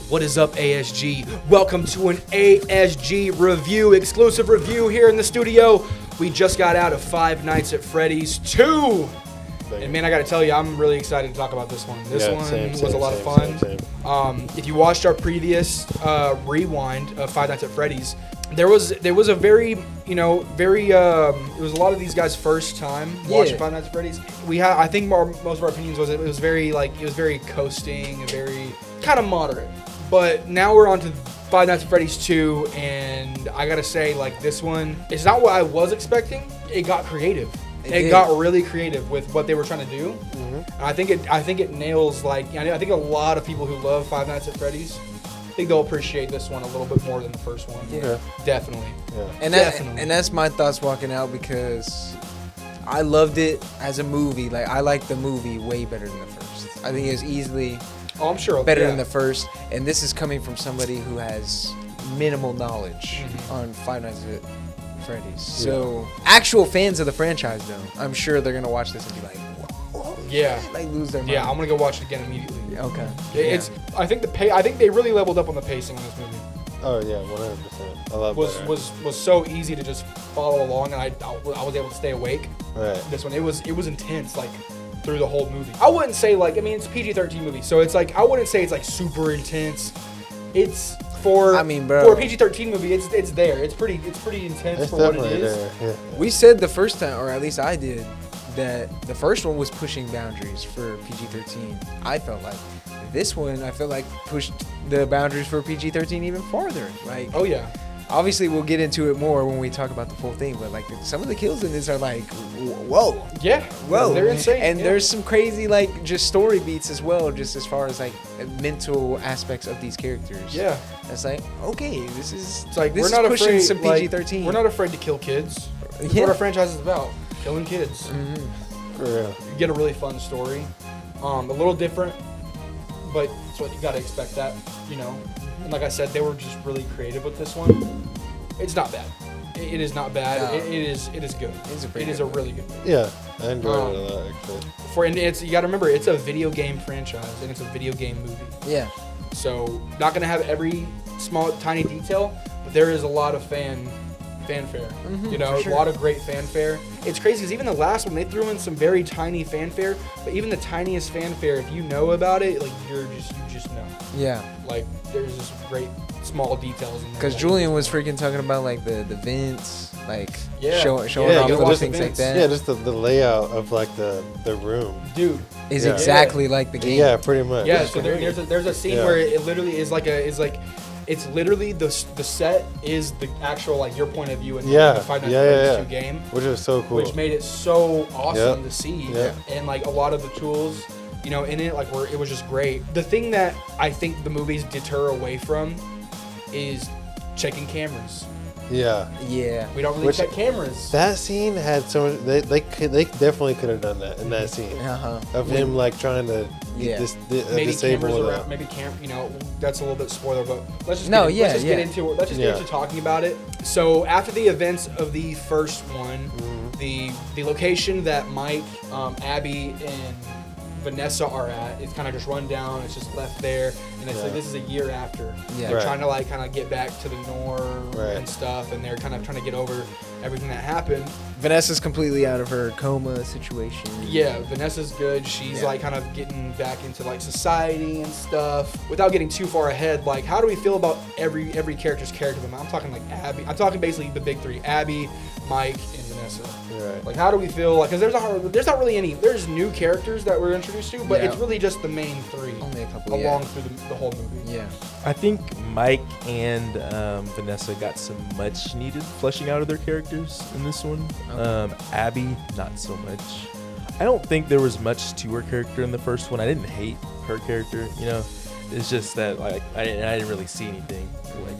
What is up, ASG? Welcome to an ASG review, exclusive review here in the studio. We just got out of Five Nights at Freddy's 2. And man, I gotta tell you, I'm really excited to talk about this one. This one was a lot of fun. If you watched our previous rewind of Five Nights at Freddy's, there was a very, it was a lot of these guys' first time watching Five Nights at Freddy's. I think most of our opinions was it was very coasting, very kind of moderate. But now we're on to Five Nights at Freddy's 2, and I gotta say, like, this one, it's not what I was expecting. It got creative. It got really creative with what they were trying to do. And I think it nails, like, I think a lot of people who love Five Nights at Freddy's, I think they'll appreciate this one a little bit more than the first one. Yeah, definitely. Yeah. And that's my thoughts walking out, because I loved it as a movie. Like, I like the movie way better than the first. I think it was easily I'm sure better than the first. And this is coming from somebody who has minimal knowledge on Five Nights at Freddys. So actual fans of the franchise, though, I'm sure they're gonna watch this and be like, whoa, like lose their mind. Yeah, I'm gonna go watch it again immediately. Okay. I think they really leveled up on the pacing in this movie. Oh yeah, 100%. I love it. Was so easy to just follow along, and I was able to stay awake. Right. This one, it was intense, like, through the whole movie. I wouldn't say, like, it's a PG-13 movie, so it's like, I wouldn't say it's like super intense. It's for a PG-13 movie, it's there. It's pretty intense It's for what it definitely is. there. Yeah. We said the first time, or at least I did, that the first one was pushing boundaries for PG-13. I felt like this one, pushed the boundaries for PG-13 even farther. Like, oh yeah. Obviously, we'll get into it more when we talk about the full thing, but like some of the kills in this are like, whoa. Yeah. Whoa. They're insane. And there's some crazy, like, just story beats as well, just as far as like mental aspects of these characters. Yeah. It's like, okay, this is we're not pushing afraid, some PG-13. We're not afraid to kill kids. That's what our franchise is about. Killing kids. For real. You get a really fun story. A little different, but it's what you gotta expect that, And like I said, they were just really creative with this one. It's not bad. It is not bad. No. It is good. It is a really good movie. Yeah, I enjoyed it a lot, actually. You gotta remember, it's a video game franchise and it's a video game movie. Yeah. So not gonna have every small tiny detail, but there is a lot of fanfare. A lot of great fanfare. It's crazy because even the last one, they threw in some very tiny fanfare, but even the tiniest fanfare, if you know about it, like you just know. Yeah. Like there's just great small details in there. Because Julian was freaking talking about like the vents, like showing off little things like that. Yeah, just the layout of like the room. Dude. Is exactly like the game. Yeah, pretty much. Yeah, so there's a scene where it literally is it's literally the set is the actual, like, your point of view in the Five Nights at Freddy's 2 game, which is so cool. Which made it so awesome to see, and like a lot of the tools, in it, like, it was just great. The thing that I think the movies deter away from is checking cameras. Yeah. We don't really check cameras. That scene had so much. They definitely could have done that in that scene of him like trying to maybe disable cameras that. around. Maybe that's a little bit spoiler, but let's just get into talking about it. So after the events of the first one, the location that Mike, Abby, and Vanessa are at is kind of just run down. It's just left there, and it's like this is a year after. They're trying to like kind of get back to the norm and stuff, and they're kind of trying to get over everything that happened. Vanessa's completely out of her coma situation. Yeah, Vanessa's good. She's like kind of getting back into like society and stuff. Without getting too far ahead, like, how do we feel about every character's character? I'm talking like Abby. I'm talking basically the big three: Abby, Mike, and Vanessa. Right. Like, how do we feel? Like, because there's not really any. There's new characters that we're introduced to, but it's really just the main three. Only a couple. Along through the whole movie. Yeah. I think Mike and Vanessa got some much needed fleshing out of their characters in this one. Abby, not so much. I don't think there was much to her character in the first one. I didn't hate her character. It's just that, like, I didn't really see anything like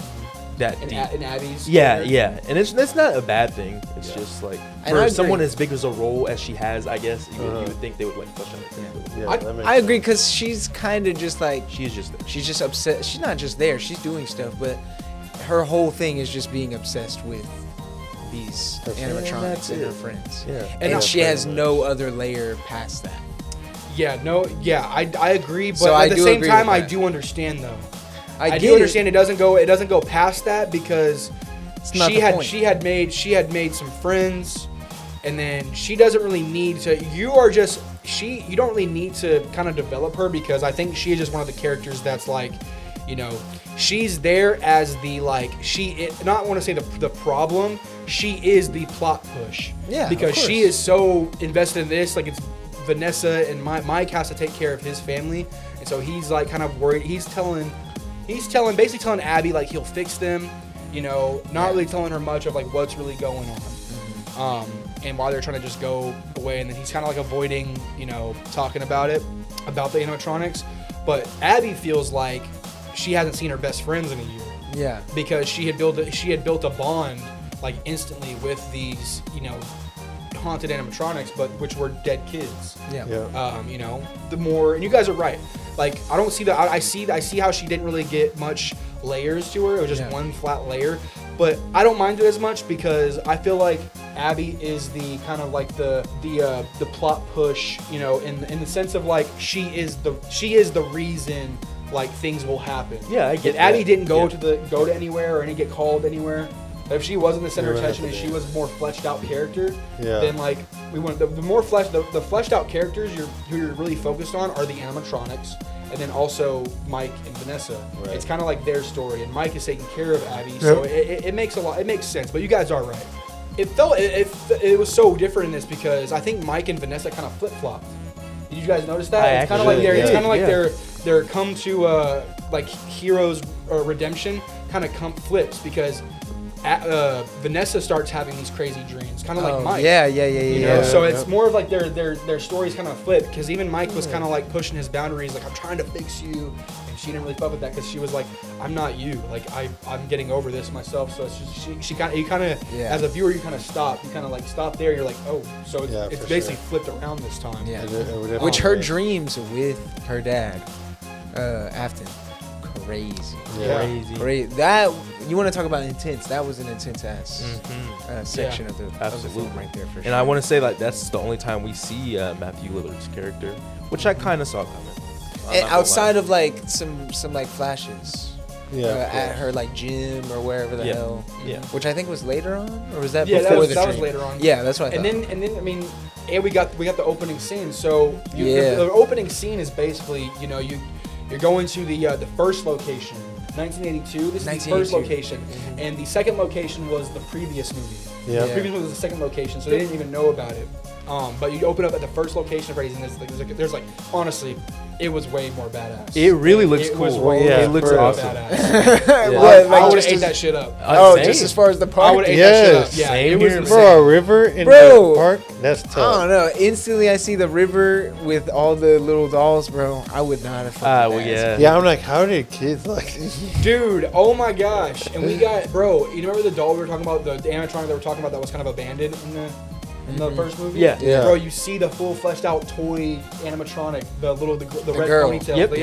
that deep. In Abby's. Yeah, and that's not a bad thing. It's just like for someone as big as a role as she has, I guess you would think they would like flesh out her character. I agree, because she's kind of just like she's just there. She's just upset. She's not just there. She's doing stuff, but her whole thing is just being obsessed with these animatronics and her friends. Yeah, and she has no other layer past that. I agree, but at the same time, I do understand though. I do understand it doesn't go past that because It's not the point. she had made some friends, and then she doesn't really need to. You don't really need to kind of develop her because I think she is just one of the characters that's like, you know, she's there as the like not want to say the problem. She is the plot push. Yeah, because of course. she is so invested in this. Like it's Vanessa and Mike has to take care of his family, and so he's like kind of worried. He's basically telling Abby like he'll fix them. You know, not really telling her much of like what's really going on, and why they're trying to just go away. And then he's kind of like avoiding, you know, talking about the animatronics. But Abby feels like she hasn't seen her best friends in a year. Yeah. Because she had built a bond like instantly with these, you know, haunted animatronics, but which were dead kids. Yeah. You know, the more, and you guys are right. Like I don't see that. I see how she didn't really get much layers to her. It was just one flat layer. But I don't mind it as much because I feel like Abby is the kind of like the plot push, you know, in the sense of like she is the reason like things will happen. Yeah, I get If Abby that. didn't go to anywhere or get called anywhere, if she wasn't the center of attention and she was a more fleshed out character, then like we want the more the fleshed out characters who you're really focused on are the animatronics. And then also Mike and Vanessa. Right. It's kind of like their story, and Mike is taking care of Abby, so it makes it makes sense. But you guys are right. It was so different in this because I think Mike and Vanessa kind of flip flopped. Did you guys notice that? It's kind of like they're come to like heroes redemption kind of flips because Vanessa starts having these crazy dreams, kind of like Mike. Yeah. You know, so it's more of like their stories kind of flip because even Mike was kind of like pushing his boundaries, like I'm trying to fix you, and she didn't really fuck with that because she was like, I'm not you, like I'm getting over this myself. So it's just, she kind of as a viewer you kind of stop there. You're like, oh, so it's basically flipped around this time. Yeah, which her dreams with her dad, Afton. Crazy. That you want to talk about intense? That was an intense ass section of the film right there for sure. And I want to say like that's the only time we see Matthew Lillard's character, which I kind of saw coming. And outside of like some like flashes, at her like gym or wherever the hell, which I think was later on, or was that before the dream? That was later on. Yeah, that's what I thought. And then I mean, and we got the opening scene. So the opening scene is basically, you know, you're going to the first location, 1982. This is the first location, and the second location was the previous movie. Yeah. The previous one was the second location, so they didn't even know about it. But you open up at the first location of Freddys, and there's like honestly, it was way more badass. It really looks cool. It looks awesome. I would have ate that shit up. Just as far as the park. I would have ate that shit up. Yeah, Same it was here, insane. Bro, a river in the park? That's tough. I don't know. Instantly, I see the river with all the little dolls, bro. I would not have fucking asked. Yeah, I'm like, how did kids like... Dude, oh my gosh. And we got, bro, you remember the doll we were talking about, the animatronic that we were talking about that was kind of abandoned in the first movie? Yeah. Bro, you see the full fleshed out toy animatronic, the red girl. ponytail. Yep.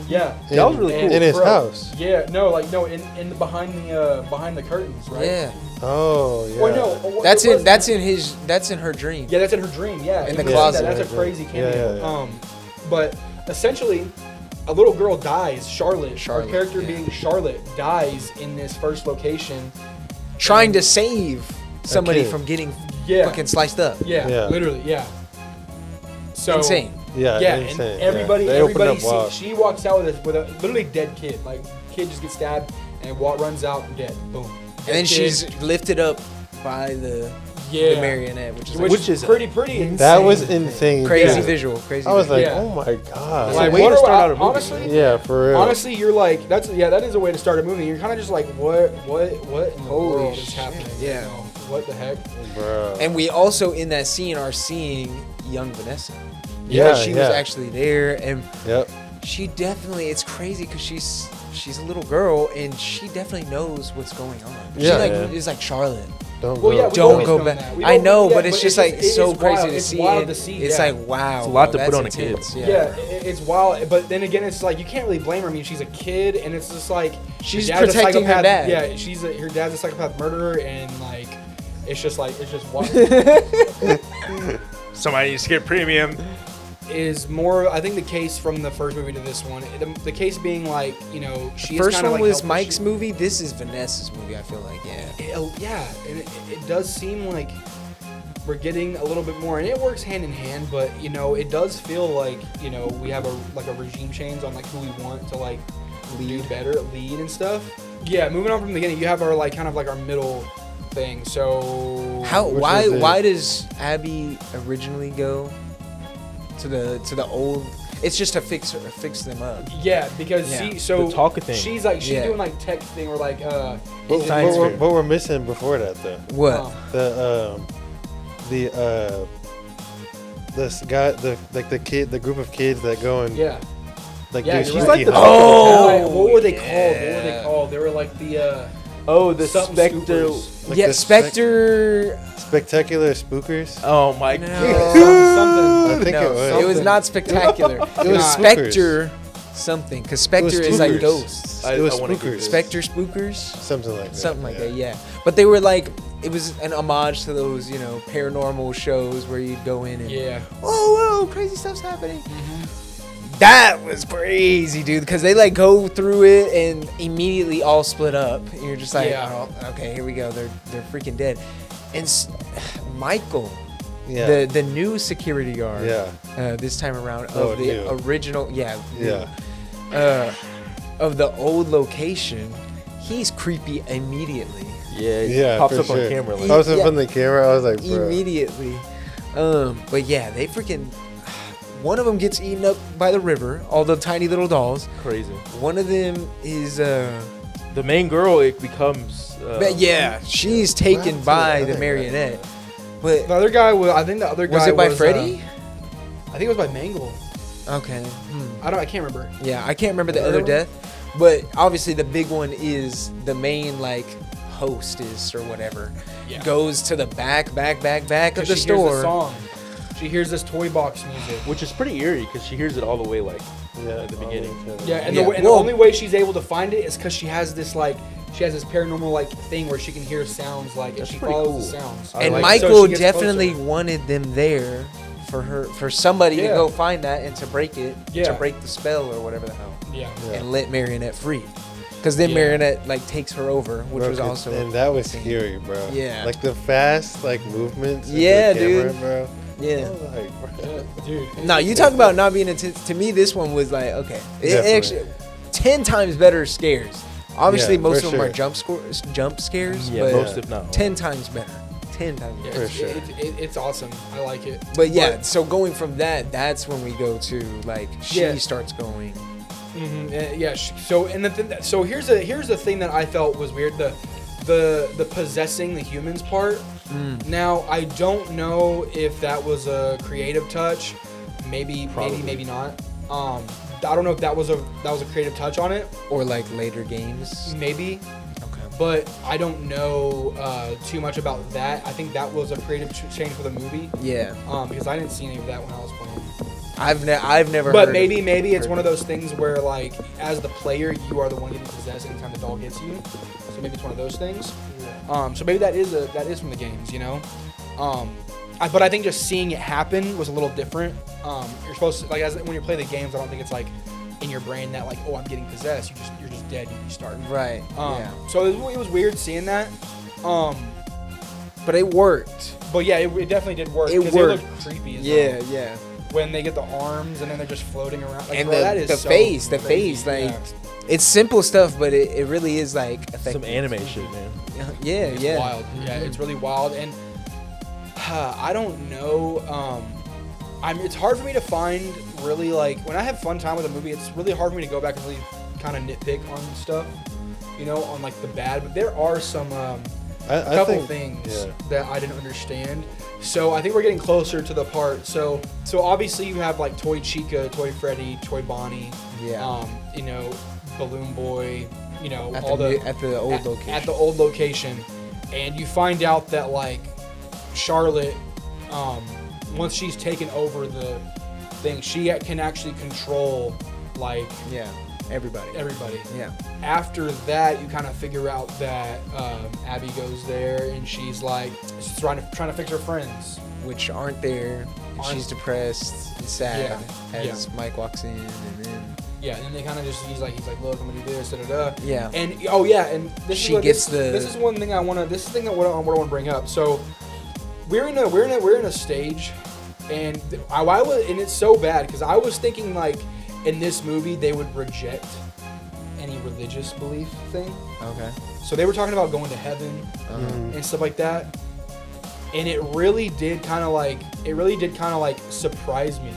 Yeah. That was really cool. In his Bro, house. Yeah, in behind the curtains, right? Yeah. Oh, yeah. Or no, That's in her dream. Yeah, that's in her dream. Yeah, In the You see closet. That's a crazy cameo. Yeah. But essentially, a little girl dies. Charlotte. Our character being Charlotte dies in this first location, Trying to save somebody from getting fucking sliced up. Yeah, literally. Yeah. So Insane. Yeah, and everybody wild. she walks out with a literally dead kid. Like kid just gets stabbed and runs out dead. Boom. And then she's lifted up by the marionette, which is pretty insane. That was insane. Crazy visual. I was like, oh my god. Like, way to start out a movie. Honestly, yeah, for real. Honestly, you're like, that is a way to start a movie. You're kind of just like, what in the world is happening? Yeah. You know, what the heck? Bro. And we also in that scene are seeing young Vanessa. Yeah, she was actually there, and Yep. she definitely. It's crazy because she's a little girl, and she definitely knows what's going on. Yeah, It's like Charlotte. Don't Don't go back. I know, but it's just like so crazy to it's see. Wild to see. It's like wow. It's a lot to that's put on a intense. kid. Yeah, it's wild. But then again, it's like you can't really blame her. I mean, she's a kid, and it's just like She's her dad's a protecting her psychopath. dad. Yeah, her dad's a psychopath murderer, and like it's just wild. Somebody needs to get premium. is more. I think the case from the first movie to this one, the case being like, you know, she is First kind of one like was Mike's movie. This is Vanessa's movie. I feel like, yeah, and it does seem like we're getting a little bit more, and it works hand in hand. But you know, it does feel like, you know, we have a regime change on like who we want to like do better, lead and stuff. Yeah, moving on from the beginning, you have our like kind of like our middle thing. So why does Abby originally go to the old? It's just to fix them up. Yeah, because Yeah. so The talker thing. she's doing like texting or like What we're missing before that though? What? This guy, the group of kids that go and like Yeah, do you're sneaky right. hunting. Oh, what were they called? yeah. What were they called? They were like the the something Spectre. scoopers. Like yeah, the Spectre. Spectacular Spookers. Oh my No. god. something. I think No, it was. it was not spectacular. It was not. Spectre something, because Spectre is like spookers. ghosts. It was I wanna get Spookers. this. Spectre spookers, Something like that. something like that. Yeah, but they were like, it was an homage to those, you know, paranormal shows where you'd go in and whoa, crazy stuff's happening. That was crazy, dude, because they like go through it and immediately all split up. And you're just like, Yeah. oh, okay, here we go. They're freaking dead. And Michael, Yeah. the new security guard, this time around of the new. original, Yeah. of the old location, he's creepy immediately. Yeah, pops for up sure. on camera. Like, Pops up Yeah. on the camera. I was like, bro. Immediately. But yeah, they freaking. One of them gets eaten up by the river, all the tiny little dolls. crazy. One of them is The main girl, it becomes. but yeah, she's taken What? by The the other marionette. But The other guy was. I think the other guy was it by was, Freddy? I think it was by Mangle. Okay. I can't remember. Yeah, I can't remember the The other other death, but obviously the big one is the main like hostess or whatever. Yeah. Goes to the back of the She store. hears the song. She hears this toy box music. Which is pretty eerie because she hears it all the way like at the beginning. Yeah, and, Yeah. the only way she's able to find it is because she has this paranormal like thing where she can hear sounds like, and That's she pretty follows cool. the sounds. And like- Michael So she gets definitely closer. wanted them there for somebody to Yeah. go find that and to break it, Yeah. to break the spell or whatever the hell, Yeah. and let Marionette free. Because then Yeah. Marionette like takes her over, which Bro, was also and that was scary, bro. Yeah. Like the fast like movements. with Yeah, the camera, dude. bro. yeah. I was like, bro. Dude. No, you talk about not being intense. To me, this one was like okay, it Definitely. actually 10 times better scares. Obviously, Yeah, most for of them are sure. jump scares, Yeah, but most if not all. 10 times better. 10 times Yeah, better. For sure. it's awesome. I like it. But yeah, so going from that's when we go to like she Yeah. starts going. Yeah. So so here's the thing that I felt was weird. The possessing the humans part. Now I don't know if that was a creative touch. Maybe not. I don't know if that was a creative touch on it. Or like later games. Maybe. Okay. But I don't know too much about that. I think that was a creative change for the movie. Yeah. Because I didn't see any of that when I was playing. I've never. But heard maybe of, it's one of those things where like as the player you are the one getting possessed anytime the doll gets you. So maybe it's one of those things. So maybe that is from the games, you know. But I think just seeing it happen was a little different. You're supposed to like when you play the games. I don't think it's like in your brain that like, oh, I'm getting possessed. You're just dead. You restart. Right. Yeah. So it was weird seeing that. But it worked. But yeah, it definitely did work. It 'cause worked. They look creepy as Yeah. hell. Yeah. When they get the arms and then they're just floating around. Like, And bro, that is the so face, crazy. like Yeah. it's simple stuff, but it really is like effective. Some anime shit, man. Yeah. It's Yeah. wild. Yeah, it's really wild. And I don't know. It's hard for me to find really like when I have fun time with a movie. It's really hard for me to go back and really kind of nitpick on stuff, you know, on like the bad. But there are some I couple think, things yeah. that I didn't understand. So I think we're getting closer to the part. So obviously you have like Toy Chica, Toy Freddy, Toy Bonnie. Yeah. You know, Balloon Boy. You know, At all the old at, location. At the old location, and you find out that like Charlotte, once she's taken over the thing, she can actually control like Yeah. Everybody. Yeah. After that, you kind of figure out that Abby goes there and she's like trying to fix her friends. Which aren't there. And she's depressed. sad Yeah. as Mike walks in, and then Yeah, and then they kind of just he's like look, I'm gonna do this, da da da. Yeah. And oh yeah, and this She is what, gets this is one thing I wanna this is the thing that what I want to bring up. So we're in a stage, and and it's so bad because I was thinking like in this movie they would reject any religious belief thing. okay. So they were talking about going to heaven and stuff like that, and it really did kind of like surprise me.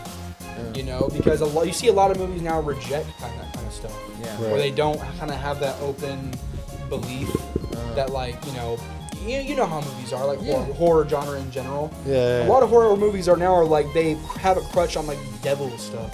You know, because you see a lot of movies now reject that kind of stuff. Yeah. Right. Where they don't kind of have that open belief that, like, you know how movies are, like horror genre in general. Yeah. A lot of horror movies are like they have a crutch on like devil stuff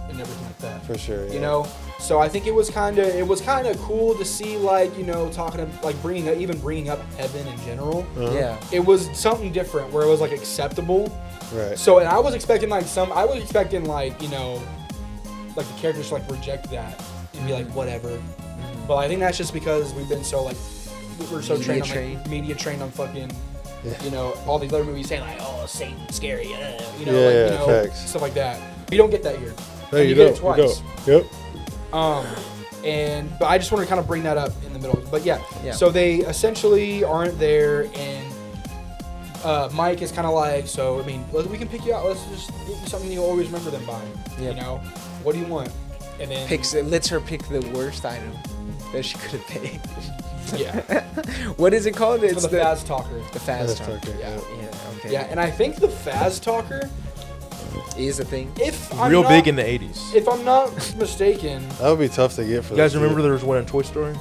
and everything like that. For sure. Yeah. You know, so I think it was kind of cool to see, like, talking of, like, bringing up heaven in general. Yeah. It was something different where it was like acceptable. Right. So, and I was expecting like like the characters to like reject that and be like whatever. But I think that's just because we've been so like we're so media trained on fucking all these other movies saying like, oh, Satan's scary, facts. stuff like that. You don't get that here. No, And you get don't. it twice. Yep. But I just wanted to kind of bring that up in the middle. But yeah. So they essentially aren't there, and Mike is kind of like, so I mean, we can pick you out. Let's just get you something you'll always remember them by. Yep. You know, what do you want? And then Lets her pick the worst item that she could have picked. Yeah. What is it called? It's the Faz Talker. The Faz Talker. Talker, Yeah. Yeah. Okay. Yeah, and I think the Faz Talker is a thing. Big in the 80s. If I'm not mistaken. That would be tough to get for You guys that remember kid. there was one in Toy Story?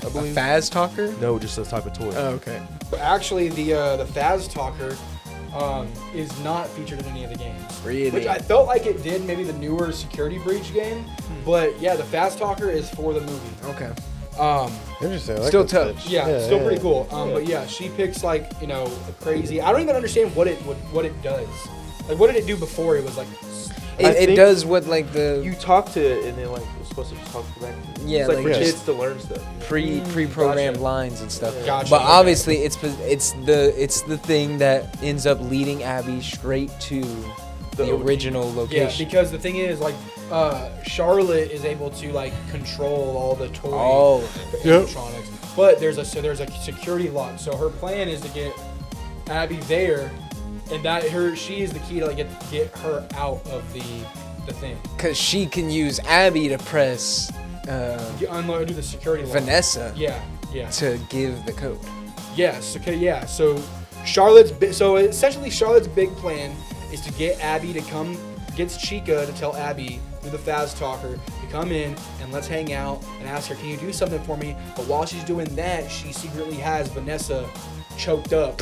I A believe. Faz Talker? No, just a type of toy. Oh, okay. Actually, the Faz Talker is not featured in any of the games. Really? Which I felt like it did, maybe the newer Security Breach game. But yeah, the Faz Talker is for the movie. Okay. Interesting. I like Still that tough. touch. Yeah, still pretty cool. But yeah, she picks like a crazy. I don't even understand what it does. Like, what did it do before it was like? It does what like the You talk to it, and then like it's supposed to just talk back to you. Yeah, it's like for like kids to learn stuff. pre-programmed Gotcha. lines and stuff. Gotcha. But Okay. obviously, it's the thing that ends up leading Abby straight to the OG. original Yeah, location. because the thing is, like, Charlotte is able to like control all the toy animatronics, but there's a security lock. So her plan is to get Abby there, and she is the key to like get her out of the thing. Because she can use Abby to press Do the security lock. Vanessa Yeah. to give the code. Yes. Okay. Yeah. So essentially Charlotte's big plan is to get Abby to come, gets Chica to tell Abby through the Faz Talker to come in and let's hang out and ask her, can you do something for me? But while she's doing that, she secretly has Vanessa choked up.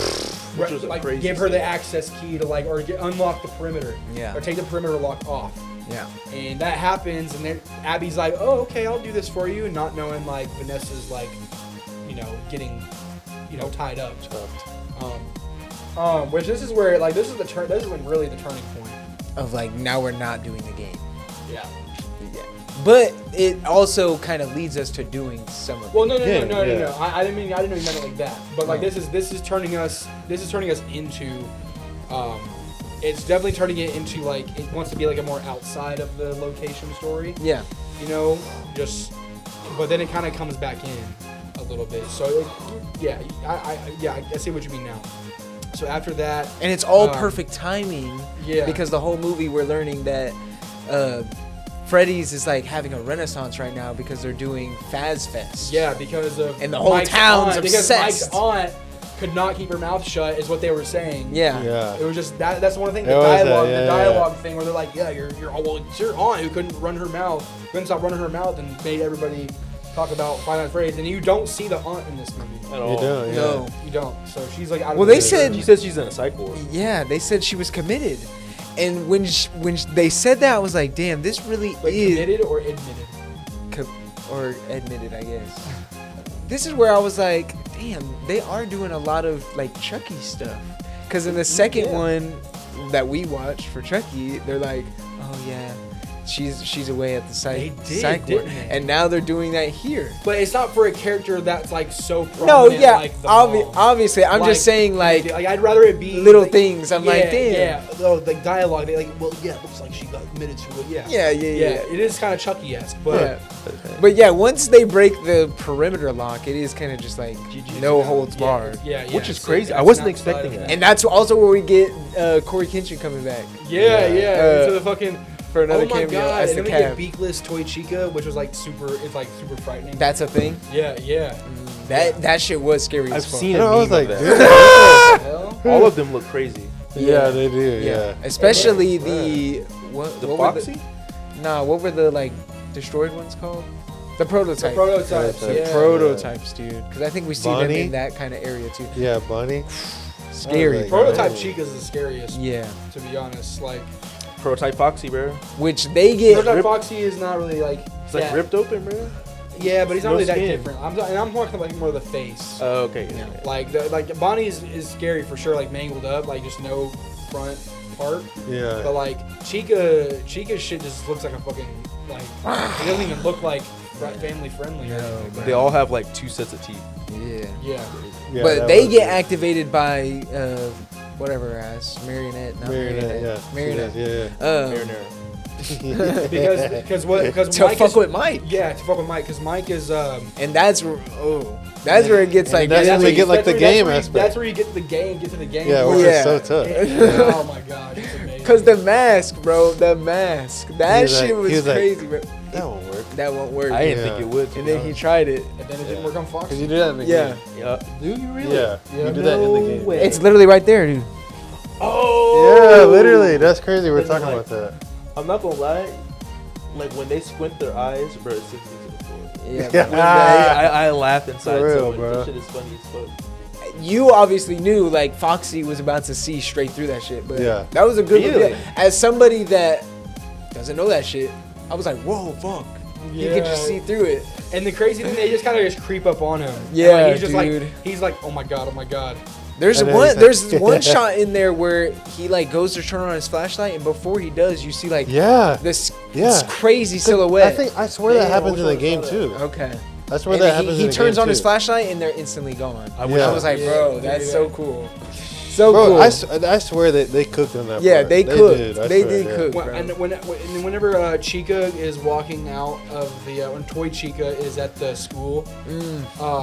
Which was a like crazy give her the scene. access key to like, or unlock the perimeter. Yeah. Or take the perimeter lock off. Yeah. And that happens, and then Abby's like, oh, okay, I'll do this for you, not knowing like Vanessa's like, getting, tied up. Which this is where like this is when really the turning point. Of like, now we're not doing the game. Yeah. But it also kind of leads us to doing some of it. Well, no. Yeah. I didn't know you meant it like that. But like this is turning us into, it's definitely turning it into like it wants to be like a more outside of the location story. Yeah. But then it kind of comes back in a little bit. So I see what you mean now. So after that, And it's all perfect timing. Yeah. Because the whole movie we're learning that Freddys is like having a renaissance right now because they're doing Faz Fest. yeah, because of And the whole Mike's town's aunt, because obsessed. Mike's aunt could not keep her mouth shut, is what they were saying. Yeah. Yeah. It was just that's one thing. It was that, The yeah, dialogue thing where they're like, yeah, it's your aunt who couldn't stop running her mouth and made everybody talk about Five Nights at Freddy's, and you don't see the aunt in this movie. At all. You don't. Yeah. No. You don't. So she's like out of Well, the they picture. said- She says she's in a psych ward. Yeah, they said she was committed. And when they said that, I was like, damn, this really like is... committed or admitted. Or admitted, I guess. This is where I was like, damn, they are doing a lot of like Chucky stuff. Because in the second one that we watched for Chucky, they're like, oh yeah, she's away at the They site. did, didn't they? And now they're doing that here. But it's not for a character that's like so prominent. No, yeah, like the mom. obviously. I'm Like, just saying, like I'd rather it be little like, things. I'm like, damn. Yeah, though the dialogue, they like, well, yeah, it looks like she got admitted to it. Yeah. Yeah. It is kind of Chucky-esque, but Yeah. But yeah, once they break the perimeter lock, it is kind of just like no holds barred. Yeah, Which is so crazy. it's I wasn't not expecting outside of that. And that's also where we get Corey Kenshin coming back Yeah. Uh, Into the fucking. for another Oh my cameo god! as And the then we cab. get beakless Toy Chica, which was like super. It's like super frightening. That's a thing. Yeah. That shit was scary I've as fuck. seen I a know, I meme was like, of dude. that. Hell? All of them look crazy. Yeah, they do. Yeah. Especially the The what Foxy? what were the like destroyed ones called? The prototype. The prototypes. The Yeah. Prototypes, dude. Because I think we see them Bonnie? in that kind of area too. Yeah, Bunny. Scary. Like, Prototype oh. Chica's the scariest. Yeah. To be honest, like Prototype Foxy, bro. Which they get. Prototype Foxy is not really like. It's like ripped open, bro. Yeah, but he's not No really that skin. different. I'm talking like more of the face. Oh, okay. Yeah. Like Bonnie is scary for sure. Like mangled up, like just no front part. Yeah. But like Chica's shit just looks like a fucking like. It doesn't even look like family friendly. or anything like that. They all have like 2 sets of teeth. Yeah. Yeah. Yeah, But that they was get it. activated by whatever ass Marionette, yeah. Marionette. Yeah. Marinara. Because To Mike fuck is, with Mike. Yeah, to fuck with Mike, because Mike is And that's where it gets like that's when really- we get like the game that's aspect. where you get to the game. Yeah, which Yeah. is so tough. Oh my god, it's amazing. Cause the mask, bro, the mask. That He was shit like- was he was like, crazy, bro. That won't work. That won't work. I didn't Yeah. think it would. to And be then he honest. tried it. And then it didn't work on Fox. Cause you do that in the Yeah. game. Yeah. Do you really? Yeah. Yeah. You do that in the game. way. It's literally right there, dude. Oh. Yeah, literally. That's crazy. We're But talking like- about that. I'm not gonna lie. Like when they squint their eyes, bro, it sinks into the floor. Yeah. Yeah. bro. I laugh inside. For real, so bro. that shit is funny as fuck. You obviously knew like Foxy was about to see straight through that shit, but Yeah. that was a good Really? look. As somebody that doesn't know that shit, I was like, whoa, fuck. You could just see through it. And the crazy thing, they just kind of just creep up on him. And, Yeah, like, he's just dude. like, he's like, oh my god, oh my god. There's And then one. he's There's like- one shot in there where he like goes to turn on his flashlight, and before he does, you see like Yeah. this Yeah. crazy silhouette. I swear that Yeah, happens which in the one game was too. Okay. I swear And that happens he in the turns game on his too. flashlight, and they're instantly gone. I Yeah. I was like, bro, Yeah, that's yeah. so cool. So Bro, cool. I swear that they cooked on that. Yeah, part. they cooked. did. I They swear, did yeah. cook. When, Bro. and whenever Chica is walking out of the when Toy Chica is at the school,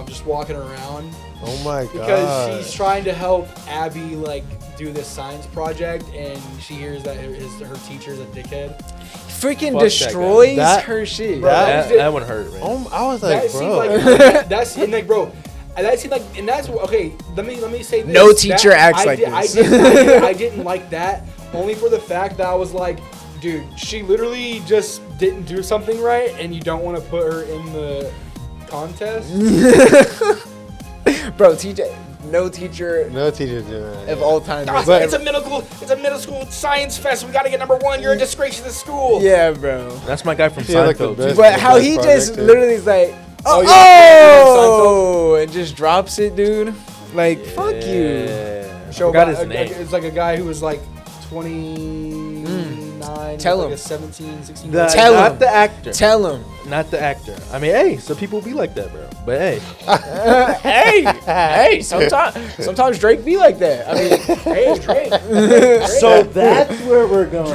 just walking around Oh my god. because she's trying to help Abby like do this science project, and she hears that her teacher's a dickhead. Freaking Fuck that destroys guy. That- her shit. Bro, That one hurt, man. I was like, That seemed bro. like that's and like bro. And that seemed like, and that's okay. Let me say this. No teacher That- acts I like did- this. I didn't like that only for the fact that I was like, dude, she literally just didn't do something right, and you don't want to put her in the contest. Bro, no teacher No teacher doing that. of all time. God, has it's a middle school science fest. We got to get #1. You're a disgrace to the school. Yeah, bro. That's my guy from Yeah, like the Seinfeld. best- too. But how best he project, just dude. literally is like, Oh, oh, and just drops it, dude. Like, fuck you. Yeah. I Show forgot about his name. It's like a guy who was like 29. Tell like him. a 17, 16. Tell not him. the actor. Tell him. Not the actor. I mean, hey, some people be like that, bro. But hey, Hey, sometimes Drake be like that. I mean, Hey, Drake. so that's where we're going.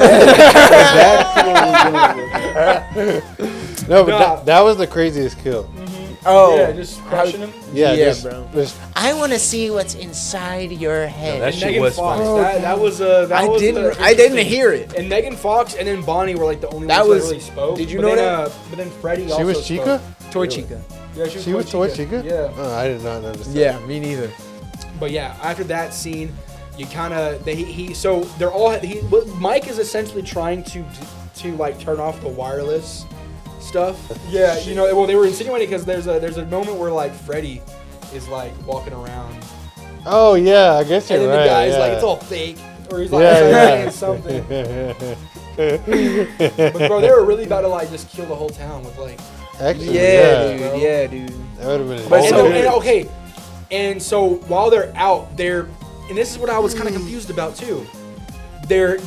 No, but Nah. that was the craziest kill. oh, Yeah, just crushing him. Yeah, Yeah, just, bro. just- I want to see what's inside your head. that And shit Megan was Fox. funny. That was the I didn't hear it. And Megan Fox and then Bonnie were like the only That ones was- that really spoke. did you But know then, that? But then Freddie also she was Chica? spoke. Toy Chica. Yeah, She was Toy Chica? Yeah. Oh, I did not understand. Yeah, me neither. But yeah, after that scene, you kind of so they're all Mike is essentially trying to like turn off the wireless stuff. Yeah, you know, well they were insinuating because there's a moment where like Freddy is like walking around, Oh, yeah, I guess you're and then right. the guy's yeah. like it's all fake, or he's like Yeah, saying yeah. something. But bro, they were really about to like just kill the whole town with like. Actually, Yeah, yeah. dude. Yeah, dude. That would have been But And, so- okay, and so while they're out, and this is what I was kind of confused about too. They're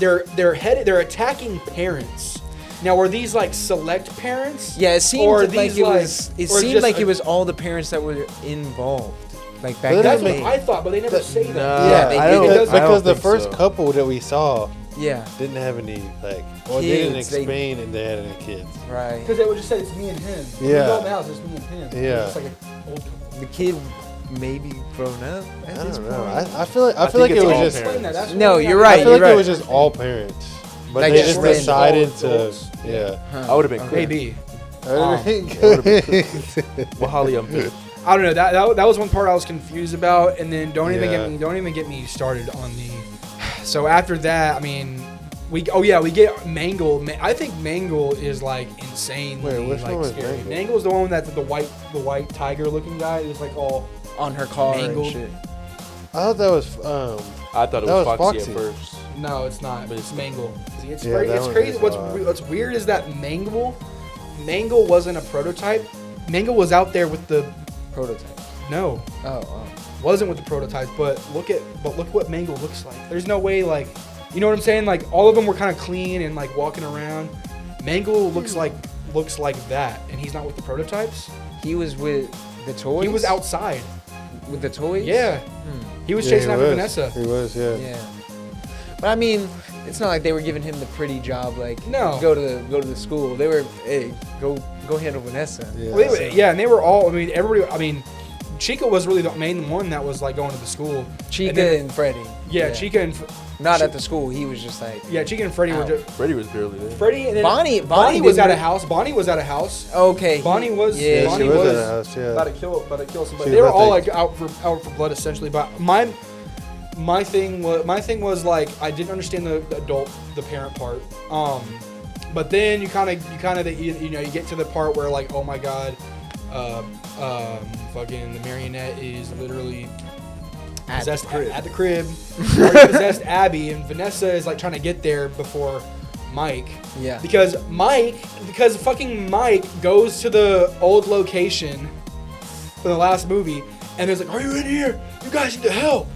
attacking parents Now, were these like select parents? Yeah, it seemed Or like these, it like- was. It or seemed just like a- it was all the parents that were involved. Like back But in That's the what day. I thought, but they never say that. Yeah, they I did. don't- Because, I don't because the think first so. couple that we saw Yeah, didn't have any like, or they didn't Kids, they- explain and they had any kids. right. Because they would just say it's me and him. When Yeah. we go in the house, it's me and him. Yeah. It's just like an old couple. The kid maybe grown up at I this don't point. know. I feel like I feel like think it it's was all just. Explain that. That's No, what you're I- right. I feel like you're it was just all parents, but Like they just just random. decided to. Adults. Yeah. Huh. I would have been cool. Maybe. Well, Holly, I'm good. I don't know. That was one part I was confused about, and then don't even Yeah. get me started on the. So after that, I mean, we get Mangle. I think Mangle is like insanely Wait, which like one was scary. Mangle? Mangle's the one that's the white tiger looking guy. It was like all. On her car Mangled. and shit. I thought that was. I thought it That was was Foxy, Foxy. at first. No, it's not. But It's it's- Mangle. See, it's Yeah, crazy. that It's one crazy. is wild. What's weird is that Mangle wasn't a prototype. Mangle was out there with the Prototype. no. Oh. Wasn't with the prototypes, but look what Mangle looks like. There's no way, like, you know what I'm saying? Like, all of them were kind of clean and like walking around. Mangle looks like that, and he's not with the prototypes. He was with the toys. He was outside. with the toys. Yeah, he was Yeah, chasing he after was. Vanessa. He was, yeah. Yeah. But I mean, it's not like they were giving him the pretty job. Like, No. go to the school. They were, hey, go handle Vanessa. Yeah. Well, yeah, and they were all. I mean, everybody. I mean, Chica was really the main one that was like going to the school. Chica And then- and Freddie. Yeah, Chica and Not at the school. He was just like. yeah, Chica and Freddie were Ow. just Freddie was barely there. Freddie and then Bonnie was didn't at a re- house. Bonnie was at a house. Okay. Bonnie was. Yeah. Bonnie she was was in the house, yeah. about to kill somebody. She They were was all like- like out for blood essentially. But my thing was like I didn't understand the parent part. But then you get to the part where like, oh my god, fucking the marionette is literally possessed at the crib. Already possessed Abby, and Vanessa is like trying to get there before Mike. Yeah. Because fucking Mike goes to the old location for the last movie, and is like, "Are you in here? You guys need to help."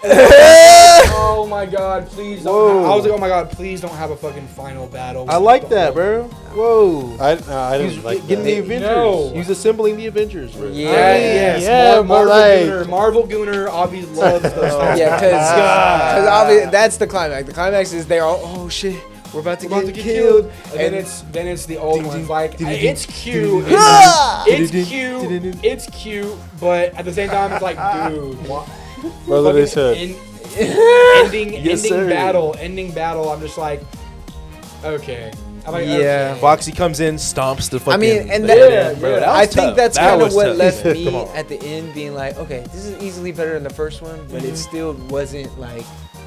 And oh my god, please don't. I was like, oh my god, please don't have a fucking final battle. I like that, bro. Whoa. I didn't like Getting that. the Avengers. No. He's assembling the Avengers, bro. Yeah. Yes, Yeah, Marvel but like- Gooner. Marvel Gooner obviously loves those things. Yeah, because obviously that's the climax. The climax is they're all, oh shit, we're about to, About get, to killed. And then it's the old ones. Like it's cute. Ah! It's cute, but at the same time, it's like, dude, what? Brother, they Fucking said. Yes, sir. ending battle. I'm just like, okay. I'm like, Yeah. okay. Foxy comes in, stomps the fucking. I mean, and Yeah, that, bro, that I was think tough. that's That kind of was what tough. left me Come on. at the end being like, okay, this is easily better than the first one, but it still wasn't like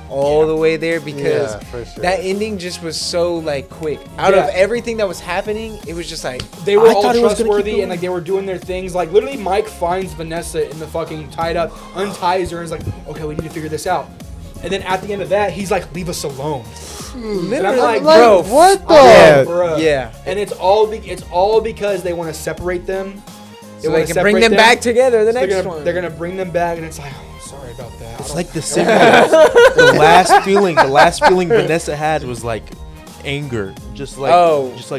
all the way there because Yeah, for sure. that ending just was so like quick. Out Yeah. of everything that was happening, it was just like They were I all thought it was gonna keep trustworthy going. and like they were doing their things. Like literally, Mike finds Vanessa in the fucking tied up, unties her, and is like, okay, we need to figure this out. And then at the end of that, he's like, leave us alone. literally, And I'm like, bro, what the? Yeah, bruh. yeah. And it's all because they want to separate them. So wanna they can bring separate them back together the So next they're gonna, one. They're gonna bring them back, and it's like, oh, sorry about that. It's like the symbiotes. The last feeling Vanessa had was like anger, just like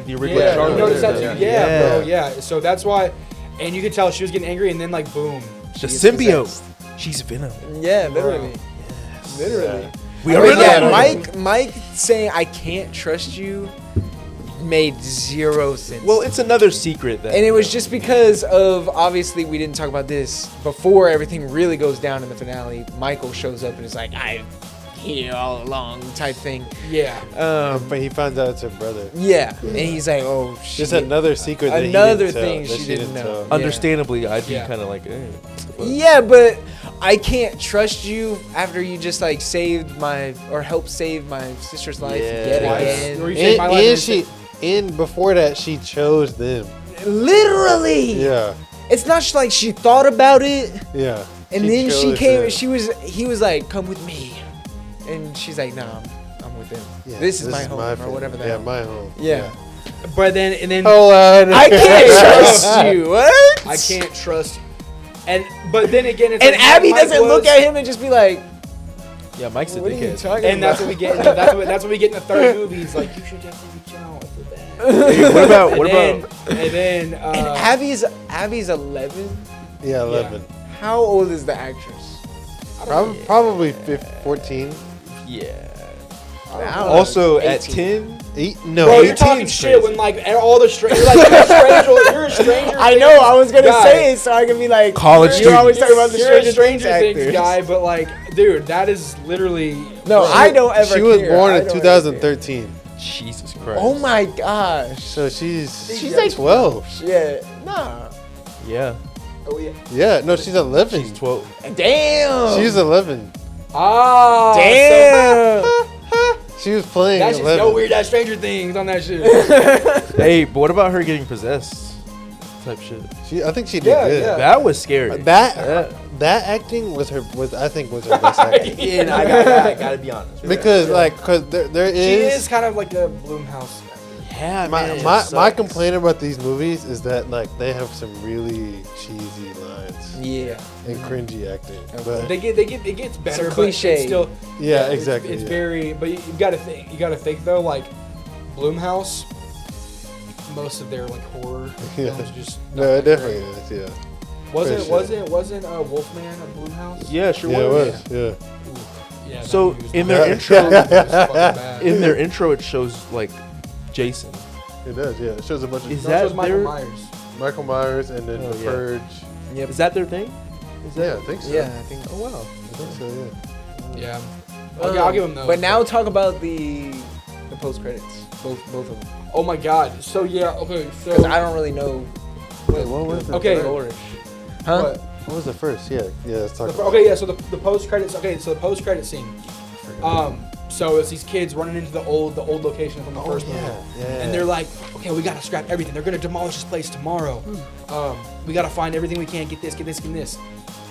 the original. Yeah, Charlotte you noticed that did. too. Yeah, bro. Yeah. So that's why, and you could tell she was getting angry, and then like, boom. The gets symbiote. possessed. She's Venom. Yeah, literally, Yes. literally. We But are yeah, Mike saying I can't trust you made zero sense. Well, it's another secret that. and it was just because of obviously we didn't talk about this before everything really goes down in the finale. Michael shows up and is like, "I'm here all along," type thing. Yeah. But he finds out it's her brother. Yeah, and he's like, "Oh shit." Just another secret that Another he didn't thing tell, she that didn't know. tell. Yeah. Understandably, I'd be Yeah. kind of like, eh. Yeah, but I can't trust you after you just like saved my or helped save my sister's life Yeah. yet Why- again. or you saved my life And she, and before that, she chose them. Literally. Yeah, It's not just like she thought about it yeah. and then she chose came. them. He was like, "Come with me," and she's like, "Nah, I'm with him. Yeah, this is my home or family. whatever that." Yeah, my home. Yeah. But then Hold on. I can't trust you. What? I can't trust. But then again, it's And like, Abby Mike doesn't look was- at him and just be like, Yeah, Mike's a "What are you dickhead. talking And about?" that's what we get. That's what we get in the third movie. It's like, you should definitely reach out. I feel Hey, what about And then Abby's 11. Yeah, 11. How old is the actress? Probably 14. yeah. Wow. Also 18. at 10. No, bro, 18 you're talking 's shit crazy. when like all the strangers, like you're a stranger. I know. I was gonna guy. say it so I can be like College You're always students. talking about the You're a Stranger Stranger Things actors. guy, but like, dude, that is literally. No, I don't ever. She was care. born I in don't ever 2013. Jesus care. Christ. Oh my gosh. So she's like 12. Yeah. Nah. Yeah. Oh yeah. Yeah, no, she's 11. She's 12. Damn. She's 11. Ah, Damn. She was playing That's just 11. so weird. That Stranger Things on that shit. Hey, but what about her getting possessed? Type shit. I think she did Yeah, good. yeah. That was scary. That acting was her best acting. Yeah, no, I gotta be honest. Because there She is is kind of like a Bloomhouse. Yeah, my complaint about these movies is that like they have some really cheesy lines Yeah. and cringy acting. Okay. But It gets better, but cliche. it's still. yeah, exactly. It's yeah. very, but you gotta think though, like Bloomhouse. Most of their like horror Yeah. films just. No, it definitely is. Yeah. Wasn't for sure. wasn't Wolfman a Bloomhouse? Yeah, sure Yeah, it was. was. Yeah. Yeah. that So movie was in bad. their intro, It was fucking bad. in their intro, it shows like Jason. It does. Yeah. It shows a bunch of Is No, it was that Michael their? Myers. Michael Myers and then Oh, The yeah. Purge. Yep. Is that their thing? Is Yeah, that? I think so. Yeah, I think. Oh wow. I think so. Yeah. Yeah. I'll give him those. But now talk about the post credits. Both of them. Oh my God. So yeah. Okay. So. Because I don't really know. Wait, what was the Okay. first? Huh? What? What was the first? Yeah. Let's talk. Okay, yeah. So the post credits. Okay, so the post credit scene. So it's these kids running into the old location from the first movie, and they're like, okay, we gotta scrap everything. They're gonna demolish this place tomorrow. We gotta find everything we can. Get this.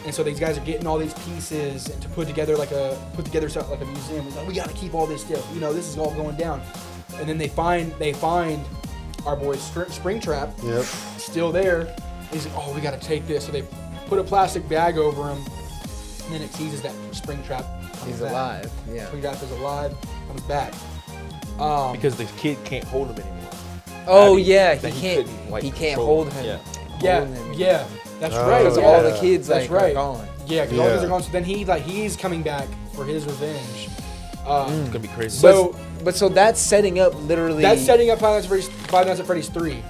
And so these guys are getting all these pieces and to put together like a museum. He's like, we gotta keep all this stuff. You know, this is all going down. And then they find our boy Springtrap Yep. still there. He's like, oh, we gotta take this. So they put a plastic bag over him, and then it teases that Springtrap. He's alive. Yeah. Springtrap is alive, comes back. Because the kid can't hold him anymore. Oh Abby, yeah, that he he can't. couldn't, like, He can't control hold him. him. Yeah, that's Oh, right. Because Yeah. all the kids That's like right. are gone. Yeah, because all the kids Yeah. are gone. So then he's coming back for his revenge. It's gonna be crazy. So But that's setting up literally. that's setting up Five Nights at Freddy's 3,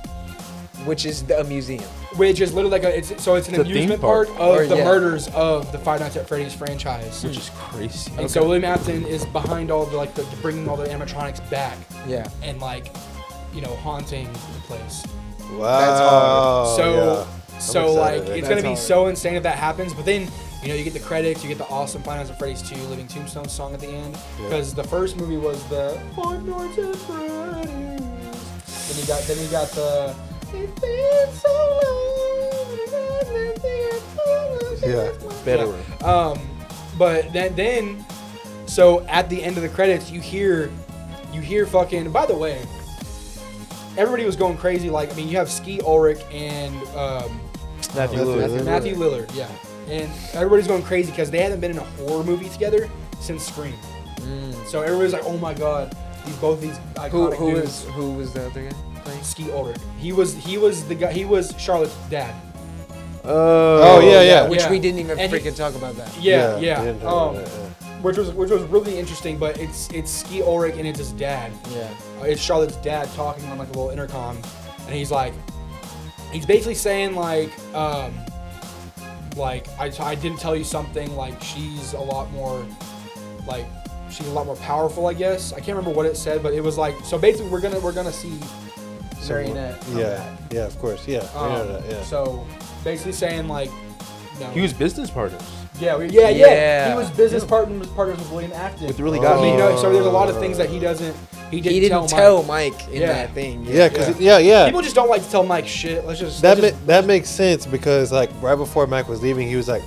which is a museum. which is literally like it's an It's a theme amusement park. park of Or, the yeah. murders of the Five Nights at Freddy's franchise. which is crazy. And so William Afton is behind all the bringing all the animatronics back Yeah. and haunting the place. Wow. That's hard. So yeah. so excited. like it's That's gonna be hard. so insane if that happens. But then you get the credits, you get the awesome Five Nights at Freddy's 2 Living Tombstone song at the end because the first movie was the Five Nights at Freddy's. Then you got the It's been so long. Yeah. Better. But then so at the end of the credits you hear fucking. By the way, everybody was going crazy. Like, I mean, you have Ski Ulrich and Matthew Matthew Lillard. Lillard. Matthew Lillard, yeah. And everybody's going crazy because they haven't been in a horror movie together since Scream. So everybody's like, oh my god, both these iconic dudes. Who was the other guy playing? Ski Ulrich. He was the guy. He was Charlotte's dad. Oh, yeah. Which Yeah. we didn't even And he- freaking talk about that. Yeah. we didn't talk about that, yeah. Which was really interesting. But it's Ski Ulrich and it's his dad. Yeah. It's Charlotte's dad talking on like a little intercom, and he's basically saying like I didn't tell you something, like she's a lot more powerful, I guess. I can't remember what it said, but it was like, so basically we're gonna see Marionette come back. Yeah, of course. Yeah. We know that, yeah. So basically saying like, no. He was business partners. Yeah. Yeah. He was business partners with William Afton. With really I got mean, me. so there's a lot of things that he didn't tell Mike in Yeah. that thing. Yeah, because yeah. People just don't like to tell Mike shit. That makes sense because like right before Mike was leaving, he was like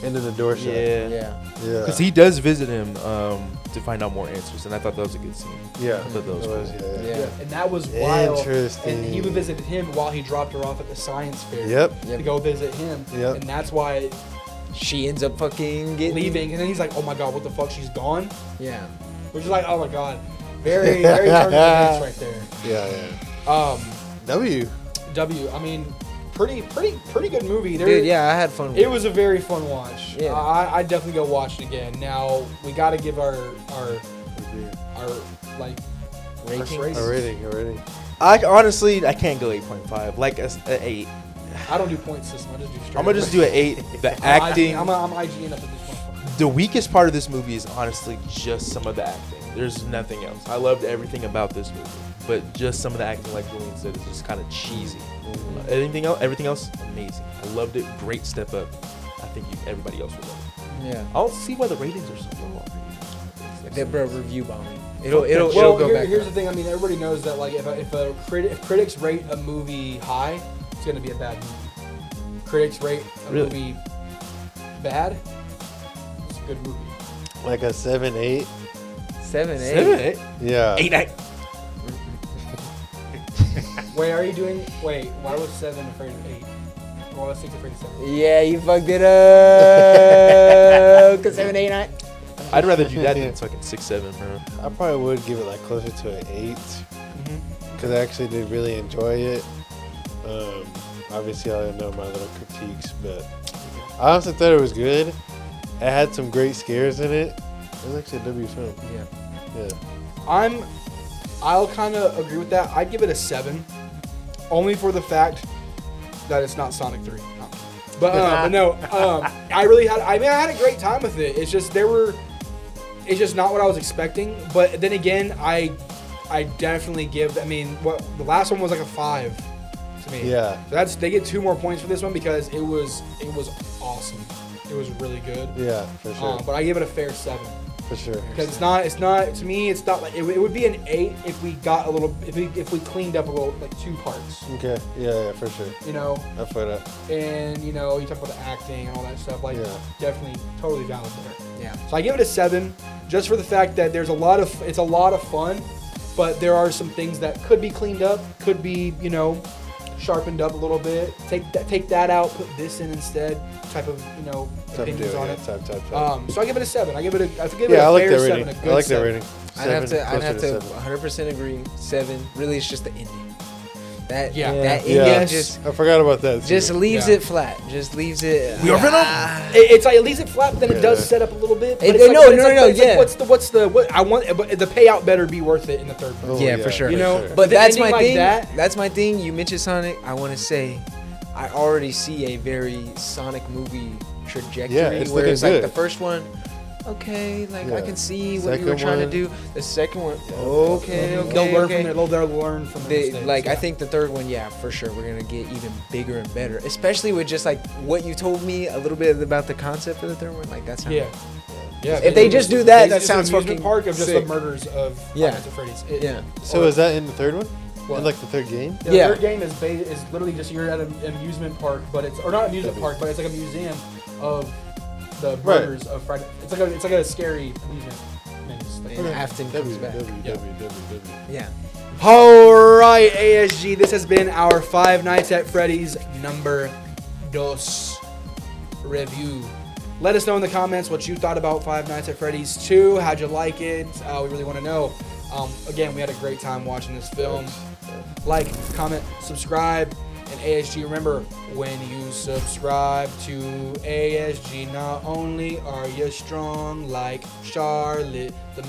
ending the door shut. Yeah. Yeah. Yeah. Because he does visit him to find out more answers, and I thought that was a good scene. Yeah. I thought that was It cool. Yeah. And that was wild. Interesting. And he even visited him while he dropped her off at the science fair. Yep. To go visit him. Yep. And that's why She ends up fucking getting leaving. And then he's like, oh my god, what the fuck? She's gone? Yeah. Which is like, oh my god. Very turn of events right there. Yeah. W. I mean, pretty good movie. Dude, yeah, I had fun with It was a very fun watch. Yeah. I'd definitely go watch it again. Now we got to give our like Rating? A rating. I can't go 8.5. Like a 8. I don't do point system. I just do straight. I'm gonna just do an 8. The acting. I'm IGN up at this point. The weakest part of this movie is honestly just some of the acting. There's nothing else. I loved everything about this movie, but just some of the acting, like Julian said, is just kind of cheesy. Everything else, amazing. I loved it. Great step up. I think everybody else will love it. Yeah. I don't see why the ratings are so low already. They're review bombing. Well, It'll go back. Here's the thing. I mean, everybody knows that like if critics rate a movie high, it's gonna be a bad movie. Critics rate a movie bad, it's a good movie. Like a 7, 8. 7, 8. 7, 8? Yeah. 8, 9. Wait, why was 7 afraid of 8? Why was 6 afraid of 7? Yeah, you fucked it up. Cause 7, 8, 9. I'd rather do that than fucking 6, 7, bro. I probably would give it like closer to an 8. Because I actually did really enjoy it. Obviously, I know my little critiques, but I honestly thought it was good. It had some great scares in it. It was actually a W film. Yeah. I'll kind of agree with that. I'd give it a 7, only for the fact that it's not Sonic 3. No. But no, I had a great time with it. It's just it's just not what I was expecting. But then again, I definitely give. I mean, the last one was like a 5 to me. Yeah. So they get 2 more points for this one because it was awesome. It was really good. Yeah, for sure. But I give it a fair 7. For sure. Because it's not to me. It's not like it would be an 8 if we got a little if we cleaned up a little like 2 parts. Okay. Yeah, for sure. You know. I feel that. And you know, you talk about the acting and all that stuff. Like, definitely, totally valid there. Yeah. So I give it a 7, just for the fact that it's a lot of fun, but there are some things that could be cleaned up, could be sharpened up a little bit. Take that out, put this in instead. Type of opinions on it. So I give it a 7. I give it a fair 7. A good I like 7. that rating. I'd have to 100% agree. 7. Really, it's just the ending. That ending just. I forgot about that. Just leaves it flat. Just leaves it. We are Venom. It's like it leaves it flat, but then it does set up a little bit. But I want the payout better be worth it in the third one. Yeah, for sure. But that's my like thing. That, that's my thing. You mentioned Sonic. I want to say, I already see a very Sonic movie trajectory. Yeah, it's where it's looking like good. the first one. Okay, I can see what Second you were trying to one. do. The second one, they'll learn from their mistakes. I think the third one, for sure, we're gonna get even bigger and better. Especially with just like what you told me a little bit about the concept of the third one. Like that's Yeah. If they just do that, that sounds fucking park of just sick. the murders of Freddys. So is that in the third one? What? In like the third game? Yeah, the third game is literally just you're at an amusement park, but it's not amusement park, but it's like a museum of the murders of Friday. It's like a scary amusement maze. And Afton comes back. Yeah. All right, ASG. This has been our Five Nights at Freddy's number 2 review. Let us know in the comments what you thought about Five Nights at Freddy's 2. How'd you like it? We really want to know. Again, we had a great time watching this film. Like, comment, subscribe, and ASG. Remember, when you subscribe to ASG, not only are you strong like Charlotte, the the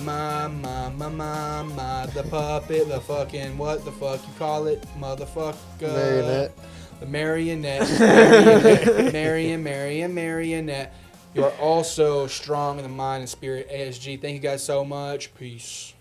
puppet, the fucking what the fuck you call it, motherfucker. Marionette. The marionette. You are also strong in the mind and spirit. ASG, thank you guys so much. Peace.